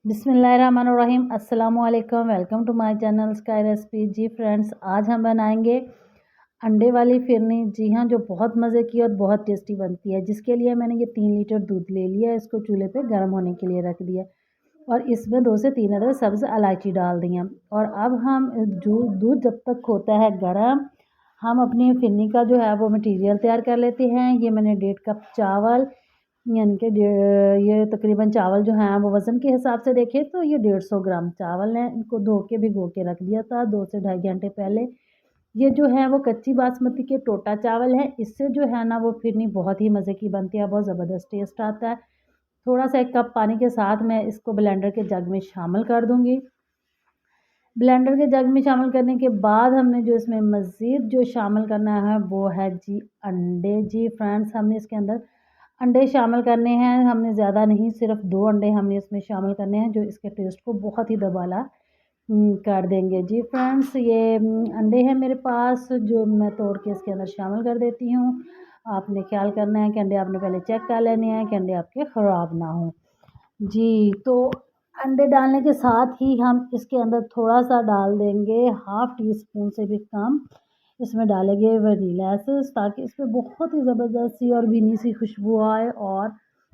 बिस्मिल्लाहिर्रहमानिर्रहीम अस्सलामुअलैकुम। Welcome to my channel sky recipe. जी फ्रेंड्स, आज हम बनाएंगे अंडे वाली फिरनी। जी हाँ, जो बहुत मज़े की और बहुत टेस्टी बनती है। जिसके लिए मैंने ये 3 लीटर दूध ले लिया, इसको चूल्हे पे गर्म होने के लिए रख दिया और इसमें 2 से 3 अदद सब्ज़ इलायची डाल दी हैं। और अब हम जो दूध जब तक होता है गर्म, हम अपनी फिरनी का जो है वो मटीरियल तैयार कर लेते हैं। ये मैंने 1.5 कप चावल, यानी कि ये तकरीबन चावल जो हैं वो वज़न के हिसाब से देखें तो ये 150 ग्राम चावल हैं। इनको धो के भिगो के रख दिया था 2 से ढाई घंटे पहले। ये जो है वो कच्ची बासमती के टोटा चावल है। इससे जो है ना वो फिरनी बहुत ही मज़े की बनती है, बहुत ज़बरदस्त टेस्ट आता है। थोड़ा-सा 1 कप पानी के साथ मैं इसको ब्लेंडर के जग में शामिल कर दूँगी। ब्लेंडर के जग में शामिल करने के बाद हमने जो इसमें मज़ीद जो शामिल करना है वो है जी अंडे। जी फ्रेंड्स, हमने इसके अंदर अंडे शामिल करने हैं। हमने ज़्यादा नहीं, सिर्फ़ 2 अंडे हमने इसमें शामिल करने हैं, जो इसके टेस्ट को बहुत ही दुबाला कर देंगे। जी फ्रेंड्स, ये अंडे हैं मेरे पास, जो मैं तोड़ के इसके अंदर शामिल कर देती हूँ। आपने ख़्याल करना है कि अंडे आपने पहले चेक कर लेने हैं कि अंडे आपके ख़राब ना हों। जी, तो अंडे डालने के साथ ही हम इसके अंदर थोड़ा-सा डाल देंगे, हाफ़ टी स्पून से भी कम इसमें डालेंगे वनीला एसेंस, ताकि इसमें बहुत ही ज़बरदस्त सी और भीनी सी खुशबू आए और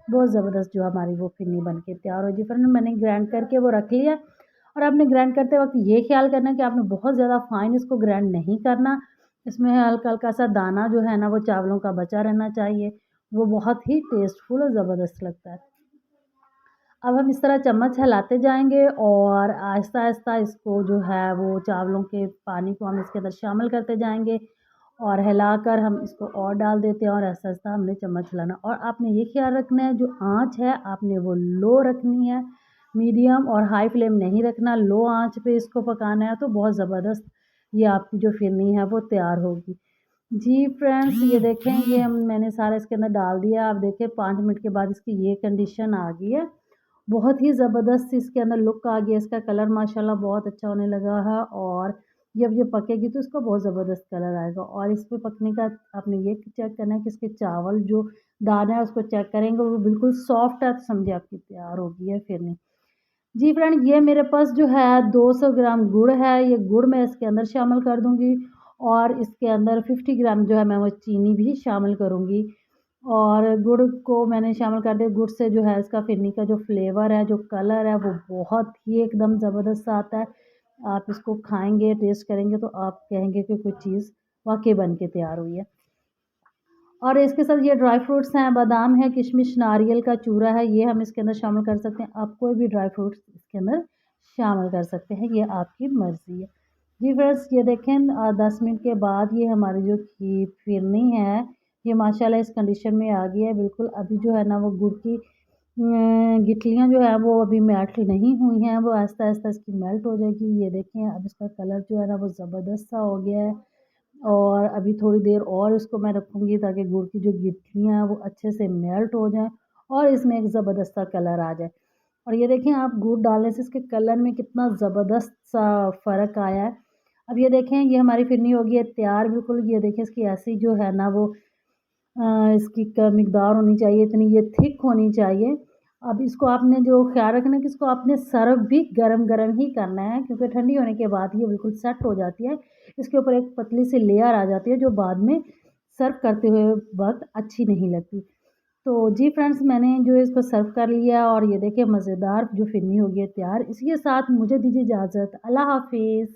बहुत ज़बरदस्त जो हमारी वो फिरनी बन के तैयार हो। जी फ्रेंड, मैंने ग्राइंड करके वो रख लिया। और आपने ग्राइंड करते वक़्त ये ख़्याल करना है कि आपने बहुत ज़्यादा फ़ाइन इसको ग्राइंड नहीं करना। इसमें हल्का-हल्का सा दाना जो है ना वो चावलों का बचा रहना चाहिए। वो बहुत ही टेस्टफुल और ज़बरदस्त लगता है। अब हम इस तरह चम्मच हिलाते जाएँगे और आहिस्ता-आहिस्ता इसको जो है वो चावलों के पानी को हम इसके अंदर शामिल करते जाएँगे और हिलाकर हम इसको और डाल देते हैं और आहिस्ता-आहिस्ता हमने चम्मच हिलाना। और आपने ये ख़्याल रखना है, जो आँच है आपने वो लो रखनी है, मीडियम और हाई फ्लेम नहीं रखना। लो आँच पे इसको पकाना है तो बहुत ज़बरदस्त ये आपकी जो फिरनी है वो तैयार होगी। जी फ्रेंड्स, ये देखें, ये मैंने सारा इसके अंदर डाल दिया। आप देखें 5 मिनट के बाद इसकी ये कंडीशन आ गई है। बहुत ही ज़बरदस्त इसके अंदर लुक आ गया, इसका कलर माशाल्लाह बहुत अच्छा होने लगा है। और जब ये पकेगी तो इसका बहुत ज़बरदस्त कलर आएगा। और इसमें पकने का आपने ये चेक करना है कि इसके चावल जो दाना है उसको चेक करेंगे, वो बिल्कुल सॉफ्ट है तो समझिए आपकी तैयार हो गई है फिरनी। जी फ्रेंड, ये मेरे पास जो है 200 ग्राम गुड़ है। ये गुड़ मैं इसके अंदर शामिल कर दूँगी और इसके अंदर 50 ग्राम जो है मैं वो चीनी भी शामिल करूँगी। और गुड़ को मैंने शामिल कर दिया। गुड़ से जो है इसका फिरनी का जो फ्लेवर है, जो कलर है वो बहुत ही एकदम ज़बरदस्त आता है। आप इसको खाएँगे, टेस्ट करेंगे तो आप कहेंगे कि कोई चीज़ वाक़ई बन के तैयार हुई है। और इसके साथ ये ड्राई फ्रूट्स हैं, बादाम है, किशमिश, नारियल का चूरा है, ये हम इसके अंदर शामिल कर सकते हैं। आप कोई भी ड्राई फ्रूट्स इसके अंदर शामिल कर सकते हैं, ये आपकी मर्ज़ी है। जी फ्रेंड्स, ये देखें 10 मिनट के बाद ये हमारी जो फिरनी है, ये माशाल्लाह इस कंडीशन में आ गई है बिल्कुल। अभी जो है ना वो गुड़ की गिठलियाँ जो है वो अभी मेल्ट नहीं हुई हैं, वो आहिस्ता-आहिस्ता इसकी मेल्ट हो जाएगी। ये देखें, अब इसका कलर जो है ना वो ज़बरदस्त सा हो गया है। और अभी थोड़ी देर और इसको मैं रखूँगी ताकि गुड़ की जो गिठलियाँ हैं वो अच्छे से मेल्ट हो जाएँ और इसमें एक ज़बरदस्त सा कलर आ जाए। और ये देखें, आप गुड़ डालने से इसके कलर में कितना ज़बरदस्त सा फ़र्क आया है। अब ये देखें, ये हमारी फिरनी हो गई है तैयार बिल्कुल। ये देखिए, इसकी ऐसी जो है ना वो इसकी मिकदार होनी चाहिए, इतनी ये थिक होनी चाहिए। अब इसको आपने जो ख़्याल रखना है कि इसको आपने सर्व भी गरम-गरम ही करना है, क्योंकि ठंडी होने के बाद ये बिल्कुल सेट हो जाती है। इसके ऊपर एक पतली सी लेयर आ जाती है जो बाद में सर्व करते हुए वक़्त अच्छी नहीं लगती। तो जी फ्रेंड्स, मैंने जो है इसको सर्व कर लिया और ये देखिए मज़ेदार जो फिरनी हो गई है तैयार। इसी के साथ मुझे दीजिए इजाज़त। अल्लाह हाफ़िज़।